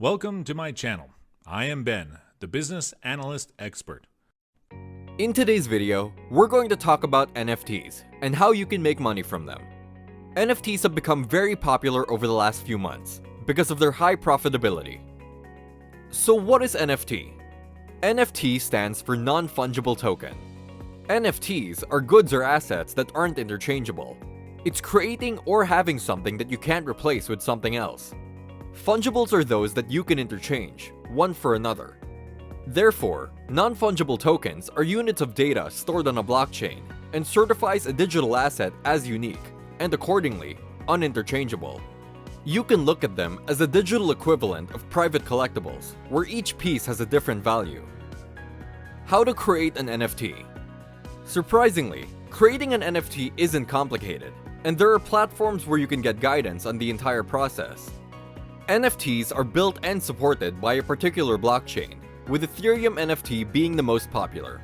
Welcome to my channel. I am Ben, the business analyst expert. In today's video, we're going to talk about NFTs and how you can make money from them. NFTs have become very popular over the last few months because of their high profitability. So what is NFT? NFT stands for Non-fungible token. NFTs are goods or assets that aren't interchangeable. It's creating or having something that you can't replace with something else. Fungibles are those that you can interchange, one for another. Therefore, non-fungible tokens are units of data stored on a blockchain and certifies a digital asset as unique, and accordingly, uninterchangeable. You can look at them as a digital equivalent of private collectibles, where each piece has a different value. How to create an NFT? Surprisingly, creating an NFT isn't complicated, and there are platforms where you can get guidance on the entire process. NFTs are built and supported by a particular blockchain, with Ethereum NFT being the most popular.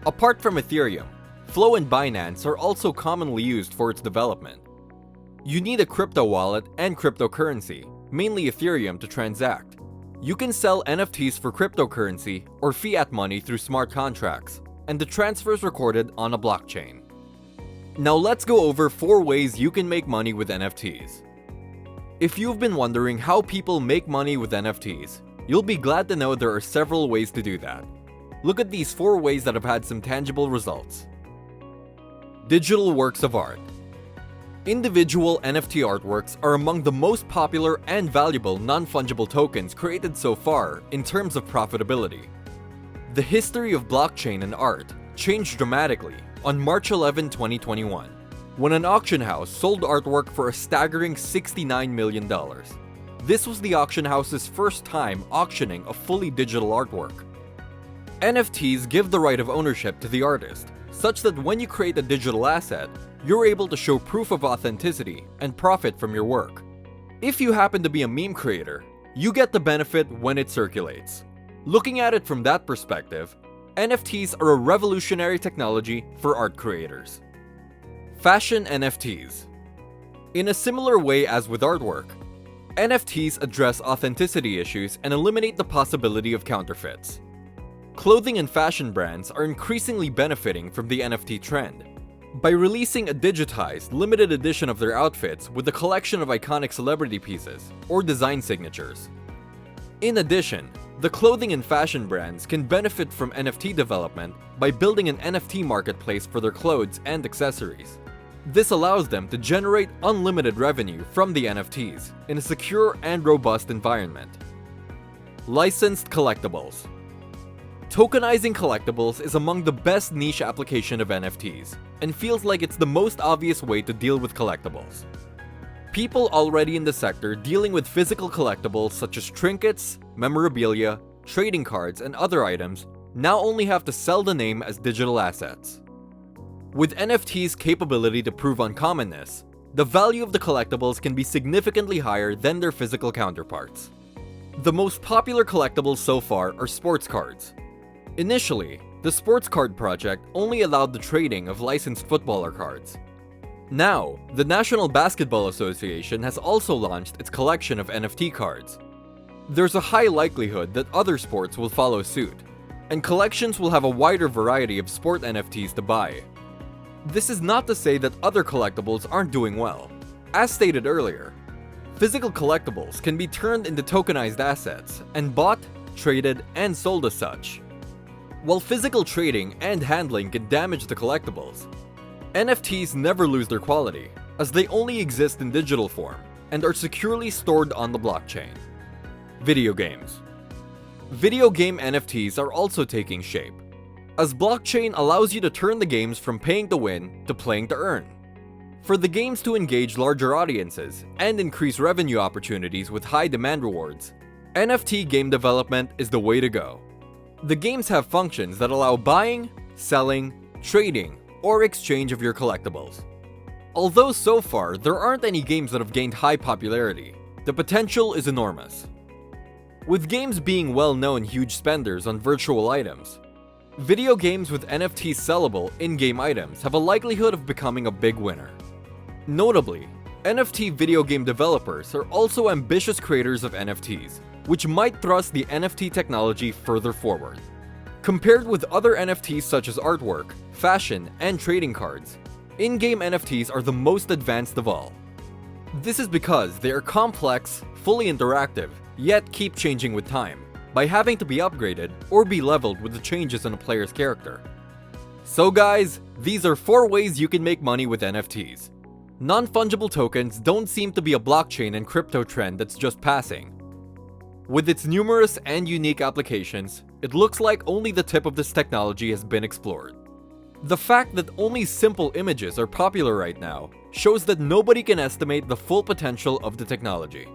Apart from Ethereum, Flow and Binance are also commonly used for its development. You need a crypto wallet and cryptocurrency, mainly Ethereum, to transact. You can sell NFTs for cryptocurrency or fiat money through smart contracts, and the transfer is recorded on a blockchain. Now let's go over 4 ways you can make money with NFTs. If you've been wondering how people make money with NFTs, you'll be glad to know there are several ways to do that. Look at these 4 ways that have had some tangible results. Digital works of art. Individual NFT artworks are among the most popular and valuable non-fungible tokens created so far in terms of profitability. The history of blockchain and art changed dramatically on March 11, 2021, when an auction house sold artwork for a staggering $69 million. This was the auction house's first time auctioning a fully digital artwork. NFTs give the right of ownership to the artist, such that when you create a digital asset, you're able to show proof of authenticity and profit from your work. If you happen to be a meme creator, you get the benefit when it circulates. Looking at it from that perspective, NFTs are a revolutionary technology for art creators. Fashion NFTs. In a similar way as with artwork, NFTs address authenticity issues and eliminate the possibility of counterfeits. Clothing and fashion brands are increasingly benefiting from the NFT trend by releasing a digitized, limited edition of their outfits with a collection of iconic celebrity pieces or design signatures. In addition, the clothing and fashion brands can benefit from NFT development by building an NFT marketplace for their clothes and accessories. This allows them to generate unlimited revenue from the NFTs in a secure and robust environment. Licensed collectibles. Tokenizing collectibles is among the best niche application of NFTs, and feels like it's the most obvious way to deal with collectibles. People already in the sector dealing with physical collectibles such as trinkets, memorabilia, trading cards, and other items now only have to sell the name as digital assets. With NFT's capability to prove uncommonness, the value of the collectibles can be significantly higher than their physical counterparts. The most popular collectibles so far are sports cards. Initially, the sports card project only allowed the trading of licensed footballer cards. Now, the National Basketball Association has also launched its collection of NFT cards. There's a high likelihood that other sports will follow suit, and collections will have a wider variety of sport NFTs to buy. This is not to say that other collectibles aren't doing well. As stated earlier, physical collectibles can be turned into tokenized assets and bought, traded, and sold as such. While physical trading and handling can damage the collectibles, NFTs never lose their quality, as they only exist in digital form and are securely stored on the blockchain. Video games. Video game NFTs are also taking shape, as blockchain allows you to turn the games from paying to win to playing to earn. For the games to engage larger audiences and increase revenue opportunities with high demand rewards, NFT game development is the way to go. The games have functions that allow buying, selling, trading, or exchange of your collectibles. Although so far there aren't any games that have gained high popularity, the potential is enormous. With games being well-known huge spenders on virtual items, video games with NFTs sellable in-game items have a likelihood of becoming a big winner. Notably, NFT video game developers are also ambitious creators of NFTs, which might thrust the NFT technology further forward. Compared with other NFTs such as artwork, fashion, and trading cards, in-game NFTs are the most advanced of all. This is because they are complex, fully interactive, yet keep changing with time, by having to be upgraded or be leveled with the changes in a player's character. So guys, these are 4 ways you can make money with NFTs. Non-fungible tokens don't seem to be a blockchain and crypto trend that's just passing. With its numerous and unique applications, it looks like only the tip of this technology has been explored. The fact that only simple images are popular right now shows that nobody can estimate the full potential of the technology.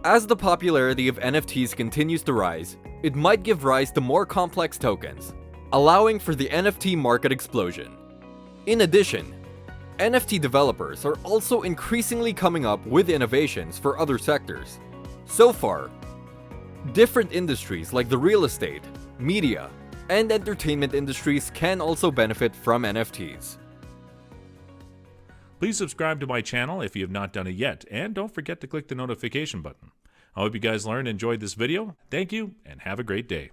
As the popularity of NFTs continues to rise, it might give rise to more complex tokens, allowing for the NFT market explosion. In addition, NFT developers are also increasingly coming up with innovations for other sectors. So far, different industries like the real estate, media, and entertainment industries can also benefit from NFTs. Please subscribe to my channel if you have not done it yet, and don't forget to click the notification button. I hope you guys learned and enjoyed this video. Thank you, and have a great day.